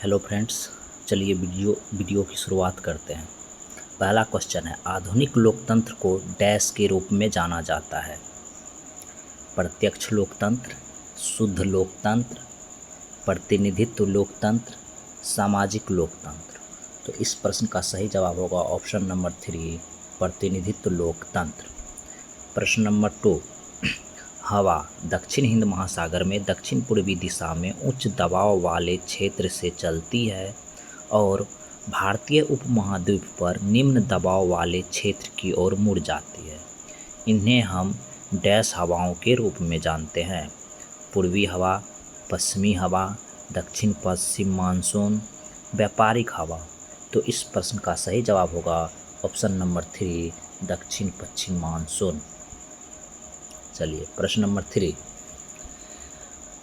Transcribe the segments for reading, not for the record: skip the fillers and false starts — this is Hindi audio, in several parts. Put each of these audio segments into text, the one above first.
हेलो फ्रेंड्स, चलिए वीडियो की शुरुआत करते हैं। पहला क्वेश्चन है, आधुनिक लोकतंत्र को डैश के रूप में जाना जाता है। प्रत्यक्ष लोकतंत्र, शुद्ध लोकतंत्र, प्रतिनिधित्व लोकतंत्र, सामाजिक लोकतंत्र। तो इस प्रश्न का सही जवाब होगा ऑप्शन नंबर 3, प्रतिनिधित्व लोकतंत्र। प्रश्न नंबर 2, हवा दक्षिण हिंद महासागर में दक्षिण पूर्वी दिशा में उच्च दबाव वाले क्षेत्र से चलती है और भारतीय उपमहाद्वीप पर निम्न दबाव वाले क्षेत्र की ओर मुड़ जाती है। इन्हें हम डैश हवाओं के रूप में जानते हैं। पूर्वी हवा, पश्चिमी हवा, दक्षिण पश्चिम मानसून, व्यापारिक हवा। तो इस प्रश्न का सही जवाब होगा ऑप्शन नंबर 3, दक्षिण पश्चिम मानसून। चलिए प्रश्न नंबर 3,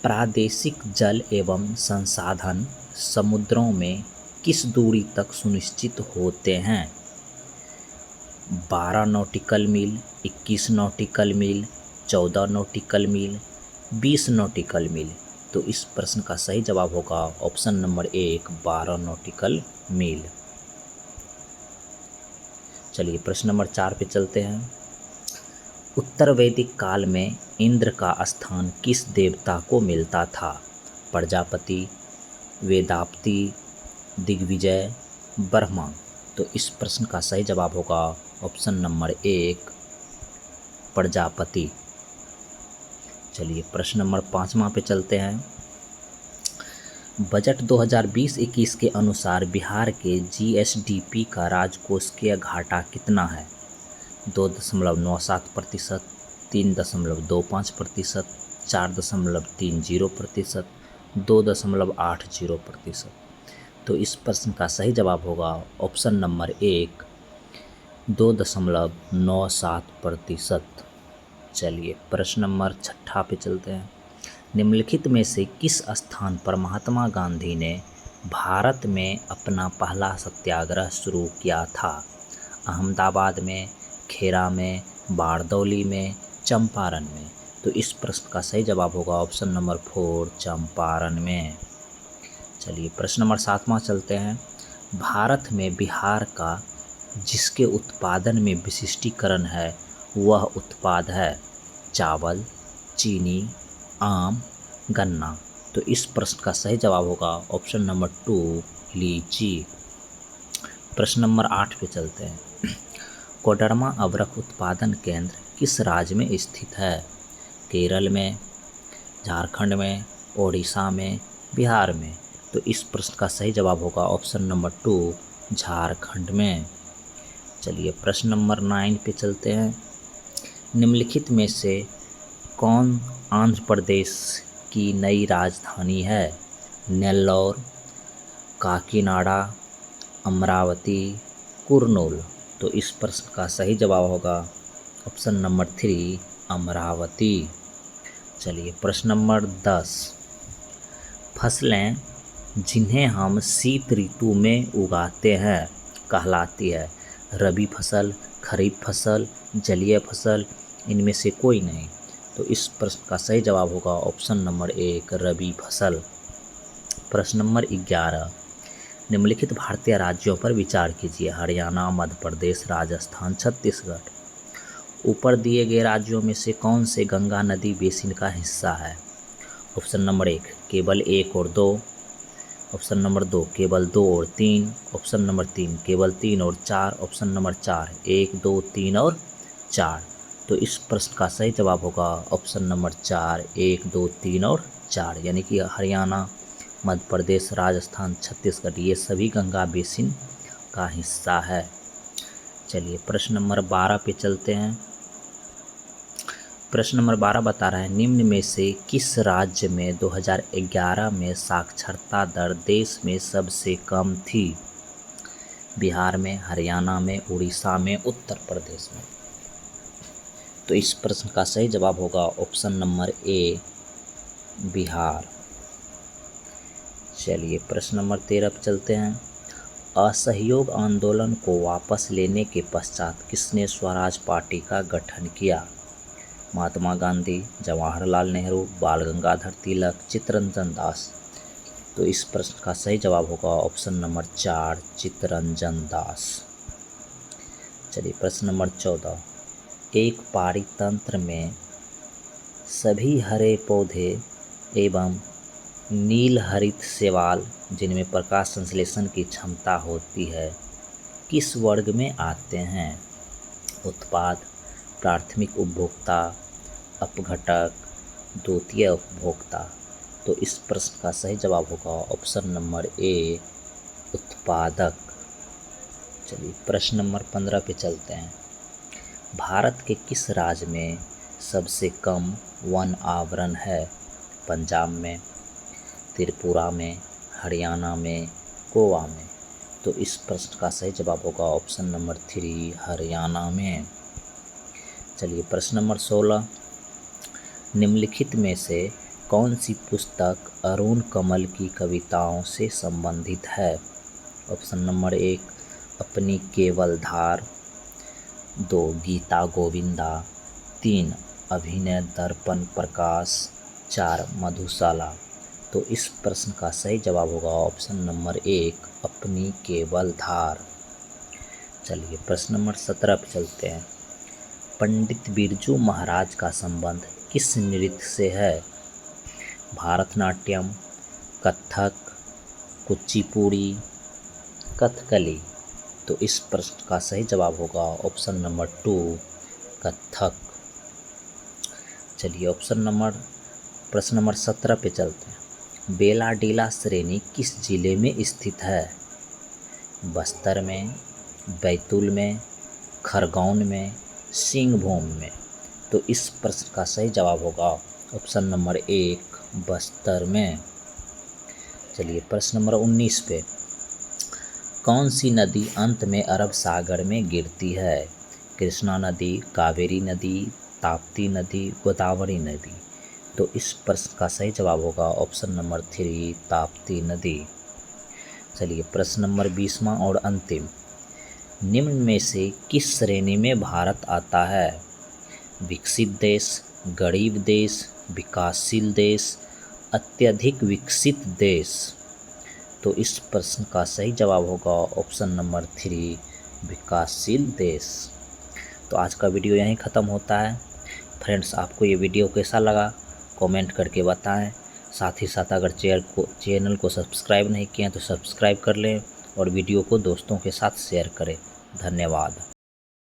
प्रादेशिक जल एवं संसाधन समुद्रों में किस दूरी तक सुनिश्चित होते हैं? 12 नॉटिकल मील, 21 नॉटिकल मील, 14 नॉटिकल मील, 20 नॉटिकल मील। तो इस प्रश्न का सही जवाब होगा ऑप्शन नंबर 1, 12 नॉटिकल मील। चलिए प्रश्न नंबर 4 पे चलते हैं। उत्तर वैदिक काल में इंद्र का स्थान किस देवता को मिलता था? प्रजापति, वेदापति, दिग्विजय, ब्रह्मा। तो इस प्रश्न का सही जवाब होगा ऑप्शन नंबर 1, प्रजापति। चलिए प्रश्न नंबर 5वां पे चलते हैं। बजट 2020-21 के अनुसार बिहार के जीएसडीपी का राजकोषीय घाटा कितना है? 2.97%, 3.25%, 4.30%, 2.80%। तो इस प्रश्न का सही जवाब होगा ऑप्शन नंबर 1, 2.97%। चलिए प्रश्न नंबर 6 पे चलते हैं। निम्नलिखित में से किस स्थान पर महात्मा गांधी ने भारत में अपना पहला सत्याग्रह शुरू किया था? अहमदाबाद में, खेरा में, बारदौली में, चंपारण में। तो इस प्रश्न का सही जवाब होगा ऑप्शन नंबर 4, चंपारण में। चलिए प्रश्न नंबर 7वां चलते हैं। भारत में बिहार का जिसके उत्पादन में विशिष्टीकरण है वह उत्पाद है चावल, चीनी, आम, गन्ना। तो इस प्रश्न का सही जवाब होगा ऑप्शन नंबर 2, लीची। प्रश्न नंबर 8 पे चलते हैं। कोडरमा अबरख उत्पादन केंद्र किस राज्य में स्थित है? केरल में, झारखंड में, ओडिशा में, बिहार में। तो इस प्रश्न का सही जवाब होगा ऑप्शन नंबर 2, झारखंड में। चलिए प्रश्न नंबर 9 पे चलते हैं। निम्नलिखित में से कौन आंध्र प्रदेश की नई राजधानी है? नेल्लौर, काकीनाडा, अमरावती, कुर्नूल। तो इस प्रश्न का सही जवाब होगा ऑप्शन नंबर 3, अमरावती। चलिए प्रश्न नंबर 10, फसलें जिन्हें हम शीत ऋतु में उगाते हैं कहलाती है? रबी फसल, खरीफ फसल, जलीय फसल, इनमें से कोई नहीं। तो इस प्रश्न का सही जवाब होगा ऑप्शन नंबर 1, रबी फसल। प्रश्न नंबर 11, निम्नलिखित भारतीय राज्यों पर विचार कीजिए। हरियाणा, मध्य प्रदेश, राजस्थान, छत्तीसगढ़। ऊपर दिए गए राज्यों में से कौन से गंगा नदी बेसिन का हिस्सा है? ऑप्शन नंबर 1, केवल 1 और 2। ऑप्शन नंबर 2, केवल 2 और 3। ऑप्शन नंबर 3, केवल 3 और 4। ऑप्शन नंबर 4, 1, 2, 3 और 4। तो इस प्रश्न का सही जवाब होगा ऑप्शन नंबर 4, 1, 2, 3 और 4। यानी कि हरियाणा, मध्य प्रदेश, राजस्थान, छत्तीसगढ़ ये सभी गंगा बेसिन का हिस्सा है। चलिए प्रश्न नंबर 12 पे चलते हैं। प्रश्न नंबर 12 बता रहा है, निम्न में से किस राज्य में 2011 में साक्षरता दर देश में सबसे कम थी? बिहार में, हरियाणा में, उड़ीसा में, उत्तर प्रदेश में। तो इस प्रश्न का सही जवाब होगा ऑप्शन नंबर ए, बिहार। चलिए प्रश्न नंबर 13 पर चलते हैं। असहयोग आंदोलन को वापस लेने के पश्चात किसने स्वराज पार्टी का गठन किया? महात्मा गांधी, जवाहरलाल नेहरू, बाल गंगाधर तिलक, चित्तरंजन दास। तो इस प्रश्न का सही जवाब होगा ऑप्शन नंबर 4 चित्तरंजन दास। चलिए प्रश्न नंबर 14, एक पारितंत्र में सभी हरे पौधे एवं नील हरित शैवाल जिनमें प्रकाश संश्लेषण की क्षमता होती है किस वर्ग में आते हैं? उत्पाद, प्राथमिक उपभोक्ता, अपघटक, द्वितीय उपभोक्ता। तो इस प्रश्न का सही जवाब होगा ऑप्शन नंबर ए उत्पादक। चलिए प्रश्न नंबर 15 पे चलते हैं। भारत के किस राज्य में सबसे कम वन आवरण है? पंजाब में, त्रिपुरा में, हरियाणा में, गोवा में। तो इस प्रश्न का सही जवाब होगा ऑप्शन नंबर 3 हरियाणा में। चलिए प्रश्न नंबर 16, निम्नलिखित में से कौन सी पुस्तक अरुण कमल की कविताओं से संबंधित है? ऑप्शन नंबर 1 अपनी केवल धार, 2 गीता गोविंदा, 3 अभिनय दर्पण प्रकाश, 4 मधुशाला। तो इस प्रश्न का सही जवाब होगा ऑप्शन नंबर 1 अपनी केवल धार। चलिए प्रश्न नंबर 17 पे चलते हैं। पंडित बिरजू महाराज का संबंध किस नृत्य से है? भारतनाट्यम, कथक, कुचिपुड़ी, कथकली। तो इस प्रश्न का सही जवाब होगा ऑप्शन नंबर 2 कथक। चलिए प्रश्न नंबर 17 पे चलते हैं। बेलाडीला श्रेणी किस जिले में स्थित है? बस्तर में, बैतूल में, खरगोन में, सिंहभूम में। तो इस प्रश्न का सही जवाब होगा ऑप्शन नंबर 1 बस्तर में। चलिए प्रश्न नंबर 19 पे, कौन सी नदी अंत में अरब सागर में गिरती है? कृष्णा नदी, कावेरी नदी, ताप्ती नदी, गोदावरी नदी। तो इस प्रश्न का सही जवाब होगा ऑप्शन नंबर 3 ताप्ती नदी। चलिए प्रश्न नंबर 20वां और अंतिम, निम्न में से किस श्रेणी में भारत आता है? विकसित देश, गरीब देश, विकासशील देश, अत्यधिक विकसित देश। तो इस प्रश्न का सही जवाब होगा ऑप्शन नंबर 3 विकासशील देश। तो आज का वीडियो यहीं ख़त्म होता है। फ्रेंड्स, आपको ये वीडियो कैसा लगा कमेंट करके बताएं। साथ ही साथ अगर चैनल को सब्सक्राइब नहीं किए हैं तो सब्सक्राइब कर लें और वीडियो को दोस्तों के साथ शेयर करें। धन्यवाद।